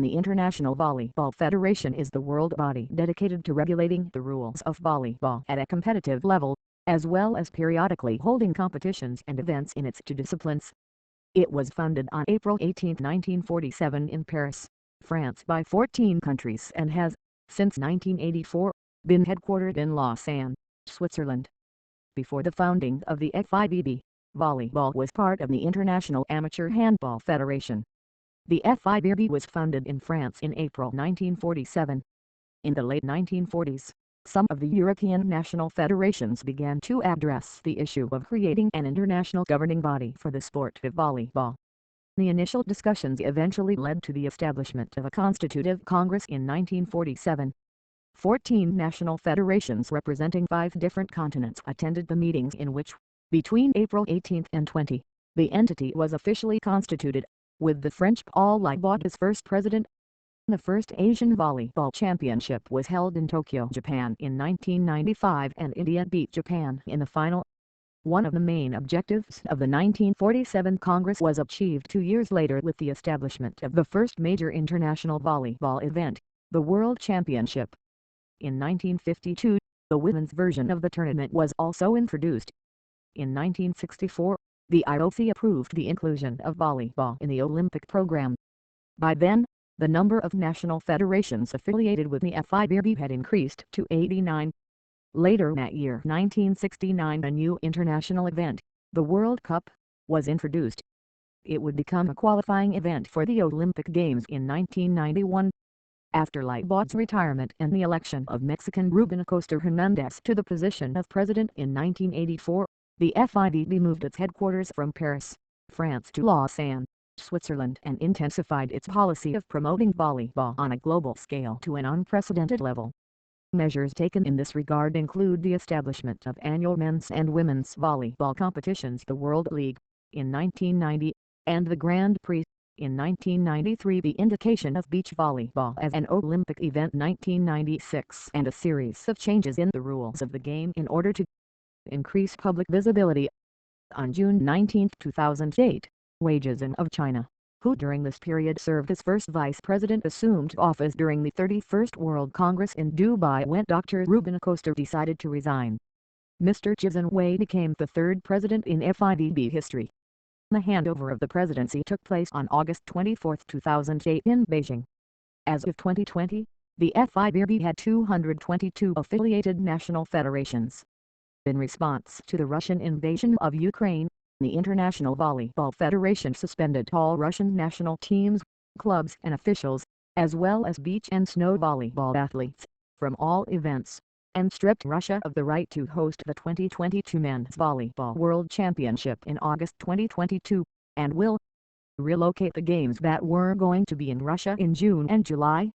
The International Volleyball Federation is the world body dedicated to regulating the rules of volleyball at a competitive level, as well as periodically holding competitions and events in its two disciplines. It was founded on April 18, 1947 in Paris, France by 14 countries and has, since 1984, been headquartered in Lausanne, Switzerland. Before the founding of the Fivb, volleyball was part of the International Amateur Handball Federation. The Fivb was founded in France in April 1947. In the late 1940s, some of the European national federations began to address the issue of creating an international governing body for the sport of volleyball. The initial discussions eventually led to the establishment of a constitutive Congress in 1947. 14 national federations representing 5 different continents attended the meetings in which, between April 18 and 20, the entity was officially constituted, with the French Paul Libaud as first president. The first Asian Volleyball Championship was held in Tokyo, Japan in 1995 and India beat Japan in the final. One of the main objectives of the 1947 Congress was achieved 2 years later with the establishment of the first major international volleyball event, the World Championship. In 1952, the women's version of the tournament was also introduced. In 1964, the IOC approved the inclusion of volleyball in the Olympic program. By then, the number of national federations affiliated with the Fivb had increased to 89. Later that year, 1969, a new international event, the World Cup, was introduced. It would become a qualifying event for the Olympic Games in 1991. After Libaud's retirement and the election of Mexican Rubén Acosta Hernández to the position of president in 1984, the Fivb moved its headquarters from Paris, France to Lausanne, Switzerland, and intensified its policy of promoting volleyball on a global scale to an unprecedented level. Measures taken in this regard include the establishment of annual men's and women's volleyball competitions, the World League, in 1990, and the Grand Prix, in 1993, the indication of beach volleyball as an Olympic event 1996, and a series of changes in the rules of the game in order to increase public visibility. On June 19, 2008, Wei Jizhen of China, who during this period served as first vice president, assumed office during the 31st World Congress in Dubai when Dr. Rubén Acosta decided to resign. Mr. Jizhen Wei became the third president in Fivb history. The handover of the presidency took place on August 24, 2008 in Beijing. As of 2020, the Fivb had 222 affiliated national federations. In response to the Russian invasion of Ukraine, the International Volleyball Federation suspended all Russian national teams, clubs and officials, as well as beach and snow volleyball athletes, from all events, and stripped Russia of the right to host the 2022 Men's Volleyball World Championship in August 2022, and will relocate the games that were going to be in Russia in June and July